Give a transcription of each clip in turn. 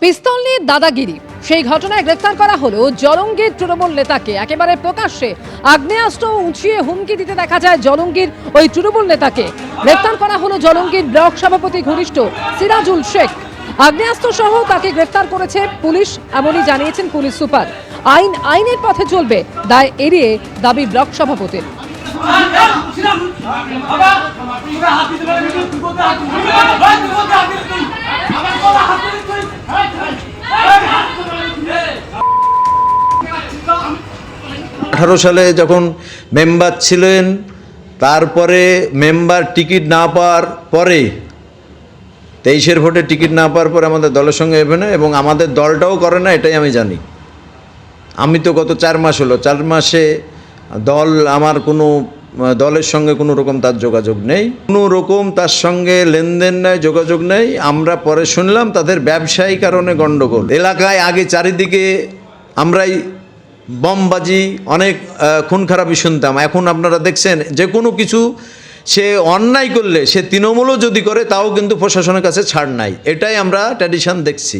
পিস্তল নিয়ে দাদাগিরি, সেই ঘটনায় গ্রেফতার করা হলো জলঙ্গির তৃণমূল নেতাকে। একেবারে প্রকাশ্যে আগ্নেয়াস্ত্র উঁচিয়ে হুমকি দিতে দেখা যায় জলঙ্গির ওই তৃণমূল নেতাকে। গ্রেফতার করা হলো জলঙ্গির ব্লক সভাপতি ঘনিষ্ঠ সিরাজুল শেখ। আগ্নেয়াস্ত্র সহ তাকে গ্রেফতার করেছে পুলিশ, এমনই জানিয়েছেন পুলিশ সুপার। আইনের পথে চলবে, দায় এড়িয়ে দাবি ব্লক সভাপতির। সালে যখন মেম্বার ছিলেন, তারপরে মেম্বার টিকিট না পাওয়ার পরে 23-এর ভোটে টিকিট না পাওয়ার পরে আমাদের দলের সঙ্গে এবে না, এবং আমাদের দলটাও করে না, এটাই আমি জানি। আমি তো গত 4 মাস হলো, 4 মাসে দল আমার কোনো দলের সঙ্গে কোনো রকম তার যোগাযোগ নেই, কোনো রকম তার সঙ্গে লেনদেন নেই, যোগাযোগ নেই। আমরা পরে শুনলাম তাদের ব্যবসায়ী কারণে গণ্ডগোল। এলাকায় আগে চারিদিকে আমরাই বমবাজি, অনেক খুন খারাপি শুনতাম। এখন আপনারা দেখছেন যে কোনো কিছু সে অন্যায় করলে, সে তৃণমূলও যদি করে, তাও কিন্তু প্রশাসনের কাছে ছাড় নাই। এটাই আমরা ট্র্যাডিশন দেখছি,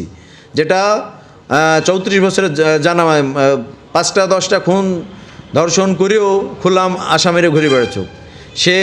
যেটা 34 বছরে জানা। 5টা 10টা খুন ধর্ষণ করেও খুলাম আসামের ঘুরে বেড়াচ্ছ। সে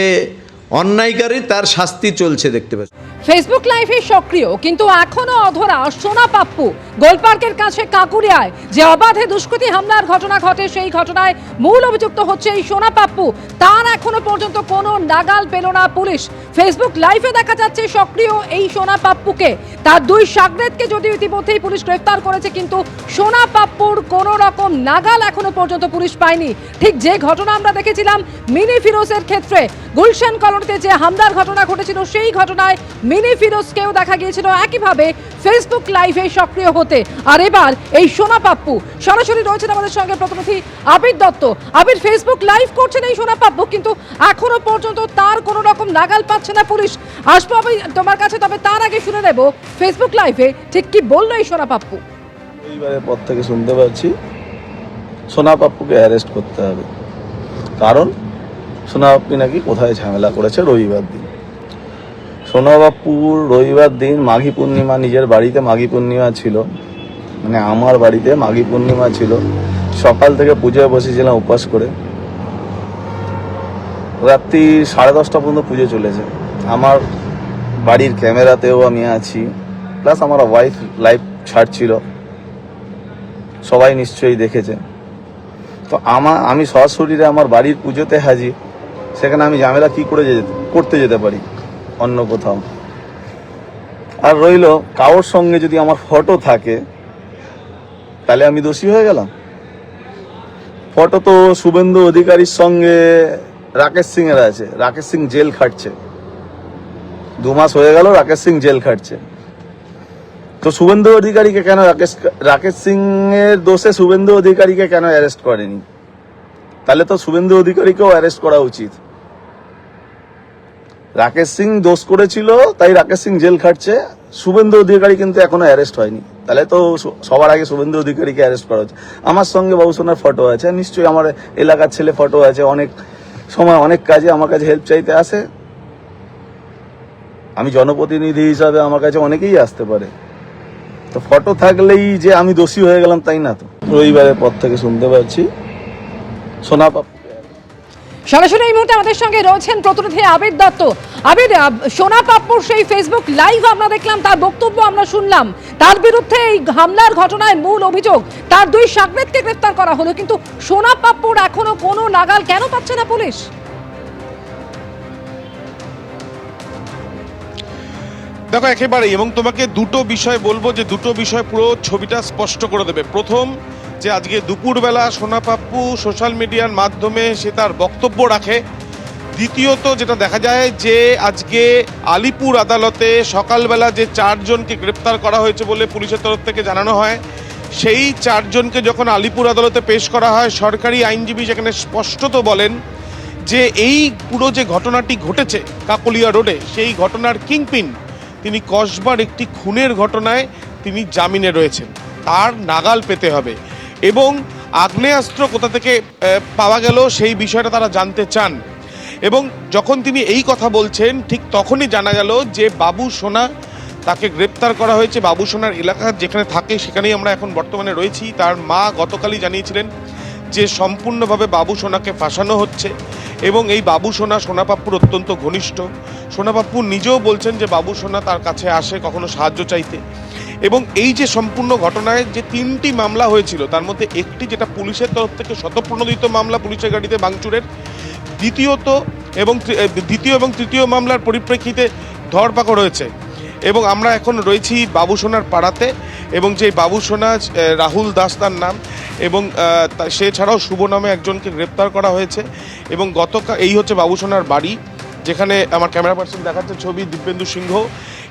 অন্যায়কারী, তার শাস্তি চলছে দেখতে পাচ্ছি। ফেসবুক লাইভে সক্রিয় কিন্তু এখনো অধরা সোনা পাপ্পু। গোলপার্কের কাছে কাকুরিয়ায় যে অবাধে দুষ্কৃতী হামলার ঘটনা ঘটে, সেই ঘটনায় মূল অভিযুক্ত হচ্ছে এই সোনা পাপ্পু। তার এখনো পর্যন্ত কোনো নাগাল পেল না পুলিশ। ফেসবুক লাইভে দেখা যাচ্ছে সক্রিয় এই সোনা পাপ্পুকে। তার 2 শাগরেদকে যদিও ইতিমধ্যেই পুলিশ গ্রেফতার করেছে, কিন্তু সোনা পাপ্পুর কোনো রকম নাগাল এখনো পর্যন্ত পুলিশ পায়নি। ঠিক যে ঘটনা আমরা দেখেছিলাম মিনি ফিরোজের ক্ষেত্রে, গুলশান কলোনিতে যে হামলার ঘটনা ঘটেছিল, সেই ঘটনায় মিনি ফিরোজকেও দেখা গিয়েছিল একইভাবে ফেসবুক লাইভে সক্রিয় হতে। আর এবার এই সোনা পাপ্পু সরাসরি রয়েছেন আমাদের সঙ্গে প্রতিনিধি আবির দত্ত। আবির, ফেসবুক লাইভ করছেন এই সোনা পাপ্পু, কিন্তু এখনো পর্যন্ত তার কোনো রকম নাগাল পাচ্ছে না পুলিশ। আসবো আমি তোমার কাছে, তবে তার আগে শুনে নেব ফেসবুক লাইভে ঠিক কি বললো এই সোনা পাপ্পু। এইবারের পর থেকে শুনতে পাচ্ছি সোনা পাপ্পুকে অ্যারেস্ট করতে হবে, কারণ সোনা পাপ্পু নাকি কোথায় ঝামেলা করেছে রবিবার দিন। সোনা পাপ্পুর রবিবার দিন মাঘী পূর্ণিমা, নিজের বাড়িতে মাঘী পূর্ণিমা ছিল, মানে আমার বাড়িতে মাঘী পূর্ণিমা ছিল। সকাল থেকে পুজোয় বসেছিলাম উপবাস করে, রাত্রি 10:30 পর্যন্ত পুজো চলেছে। আমার বাড়ির ক্যামেরাতেও আমি আছি, প্লাস আমার ওয়াইফ লাইভ ছাড়ছিল, সবাই নিশ্চয়ই দেখেছে। তো আমি সরাসরি আমার বাড়ির পুজোতে হাজির, সেখানে আমি ঝামেলা কি করে করতে যেতে পারি অন্য কোথাও? আর রইল, কারোর সঙ্গে যদি আমার ফটো থাকে তাহলে আমি দোষী হয়ে গেলাম। ফটো তো শুভেন্দু অধিকারীর সঙ্গে রাকেশ সিং এর আছে। রাকেশ সিং জেল খাটছে, 2 মাস হয়ে গেল রাকেশ সিং জেল খাটছে। তো শুভেন্দু অধিকারীকে কেন রাকেশ সিং এর দোষে শুভেন্দু অধিকারীকে কেন অ্যারেস্ট করেনি? তাহলে তো শুভেন্দু অধিকারীকেও অ্যারেস্ট করা উচিত। রাকেশ সিং দোষ করেছিল তাই রাকেশ সিং জেল খাটছে, শুভেন্দু অধিকারী কিন্তু এখনো অ্যারেস্ট হয়নি। তাহলে তো সবার আগে শুভেন্দু অধিকারীকে অ্যারেস্ট করা হচ্ছে। আমার সঙ্গে বাবুসোনার ফটো আছে, নিশ্চয়ই আমার এলাকার ছেলে ফটো আছে। অনেক সময় অনেক কাজে আমার কাছে হেল্প চাইতে আসে। আমি জনপ্রতিনিধি হিসাবে আমার কাছে অনেকেই আসতে পারে। তো ফটো থাকলেই যে আমি দোষী হয়ে গেলাম তাই না তো। রবিবারের পর থেকে শুনতে পাচ্ছি সোনা পাপ্পু। সরাসরি এই মুহূর্তে আমাদের সঙ্গে রয়েছেন প্রতিনিধি আবির দত্ত। আবির, সোনা পাপ্পুর সেই ফেসবুক লাইভ আমরা দেখলাম, তার বক্তব্য আমরা শুনলাম। তার বিরুদ্ধে এই হামলার ঘটনায় মূল অভিযোগ, তার 2 শাগরেদকে গ্রেফতার করা হলো, কিন্তু সোনা পাপ্পুর এখনো কোনো নাগাল কেন পাচ্ছে না পুলিশ? দেখো একেবারেই, এবং তোমাকে দুটো বিষয় বলবো, যে দুটো বিষয় পুরো ছবিটা স্পষ্ট করে দেবে। প্রথম, যে আজকে দুপুরবেলা সোনা পাপ্পু সোশ্যাল মিডিয়ার মাধ্যমে সে তার বক্তব্য রাখে। দ্বিতীয়ত, যেটা দেখা যায় যে আজকে আলিপুর আদালতে সকালবেলা যে 4 জনকে গ্রেপ্তার করা হয়েছে বলে পুলিশের তরফ থেকে জানানো হয়, সেই 4 জনকে যখন আলিপুর আদালতে পেশ করা হয়, সরকারি আইনজীবী সেখানে স্পষ্টত বলেন যে এই পুরো যে ঘটনাটি ঘটেছে কাকলিয়া রোডে, সেই ঘটনার কিংপিন তিনি কসবার একটি খুনের ঘটনায় তিনি জামিনে রয়েছেন, তার নাগাল পেতে হবে। এবং আগ্নেয়াস্ত্র কোথা থেকে পাওয়া গেল সেই বিষয়টা তারা জানতে চান। এবং যখন তিনি এই কথা বলছেন, ঠিক তখনই জানা গেল যে বাবু সোনা তাকে গ্রেপ্তার করা হয়েছে বাবুসোনার এলাকা যেখানে থাকে, সেখানেই আমরা এখন বর্তমানে রয়েছি। তার মা গতকালই জানিয়েছিলেন যে সম্পূর্ণভাবে বাবুসোনাকে ফাঁসানো হচ্ছে এবং এই বাবুসোনা সোনা পাপ্পুর অত্যন্ত ঘনিষ্ঠ। সোনা পাপ্পু নিজেও বলছেন যে বাবুসোনা তার কাছে আসে কখনো সাহায্য চাইতে, এবং এই যে সম্পূর্ণ ঘটনায় যে 3টি মামলা হয়েছিল তার মধ্যে একটি যেটা পুলিশের তরফ থেকে স্বতঃপ্রণোদিত মামলা পুলিশের গাড়িতে ভাঙচুরের, দ্বিতীয় এবং তৃতীয় মামলার পরিপ্রেক্ষিতে ধরপাকড় হয়েছে। এবং আমরা এখন রয়েছি বাবুসোনার পাড়াতে, এবং যে বাবুসোনা রাহুল দাস তার নাম, এবং সে ছাড়াও শুভ নামে একজনকে গ্রেপ্তার করা হয়েছে। এবং গতকাল এই হচ্ছে বাবুসোনার বাড়ি, যেখানে আমার ক্যামেরা পার্সন দেখাচ্ছে ছবি দিব্যেন্দু সিংহ।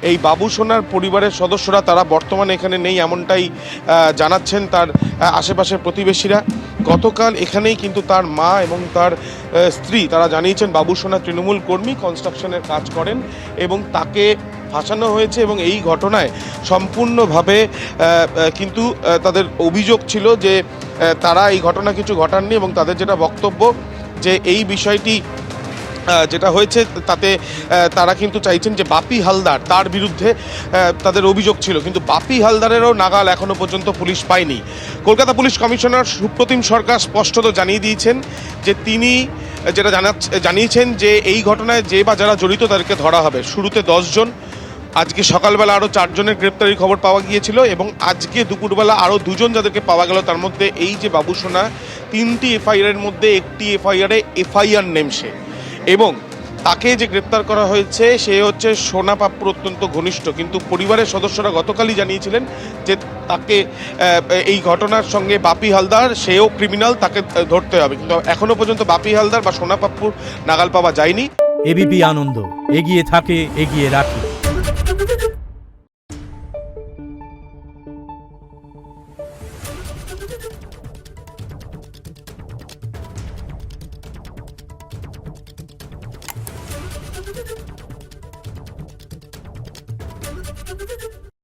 এই বাবুসোনার পরিবারের সদস্যরা তারা বর্তমানে এখানে নেই এমনটাই জানাচ্ছেন তার আশেপাশের প্রতিবেশীরা। গতকাল এখানেই কিন্তু তার মা এবং তার স্ত্রী তারা জানিয়েছেন বাবুসোনা তৃণমূল কর্মী, কনস্ট্রাকশনের কাজ করেন এবং তাকে ফাঁসানো হয়েছে। এবং এই ঘটনায় সম্পূর্ণভাবে কিন্তু তাদের অভিযোগ ছিল যে তারা এই ঘটনা কিছু ঘটাননি, এবং তাদের যেটা বক্তব্য যে এই বিষয়টি যেটা হয়েছে তাতে তারা কিন্তু চাইছেন যে বাপি হালদার তার বিরুদ্ধে তাদের অভিযোগ ছিল, কিন্তু বাপি হালদারেরও নাগাল এখনো পর্যন্ত পুলিশ পায়নি। কলকাতা পুলিশ কমিশনার সুপ্রতিম সরকার স্পষ্টত জানিয়ে দিয়েছেন যে তিনি যেটা জানিয়েছেন যে এই ঘটনায় যে বা যারা জড়িত তাদেরকে ধরা হবে। শুরুতে 10 জন, আজকে সকালবেলা আরও 4 জনের গ্রেপ্তারির খবর পাওয়া গিয়েছিল, এবং আজকে দুপুরবেলা আরও 2 জন যাদেরকে পাওয়া গেল। তার মধ্যে এই যে বাবুসোনা 3টি এফআইআরের মধ্যে একটি এফআইআরে এফআইআর নেম সে, এবং তাকে যে গ্রেপ্তার করা হয়েছে সে হচ্ছে সোনা পাপ্পুর অত্যন্ত ঘনিষ্ঠ। কিন্তু পরিবারের সদস্যরা গতকালই জানিয়েছিলেন যে তাকে এই ঘটনার সঙ্গে বাপি হালদার সেও ক্রিমিনাল, তাকে ধরতে হবে, কিন্তু এখনো পর্যন্ত বাপি হালদার বা সোনা পাপ্পুর নাগাল পাওয়া যায়নি। এবিপি আনন্দ এগিয়ে থাকে, এগিয়ে রাখে।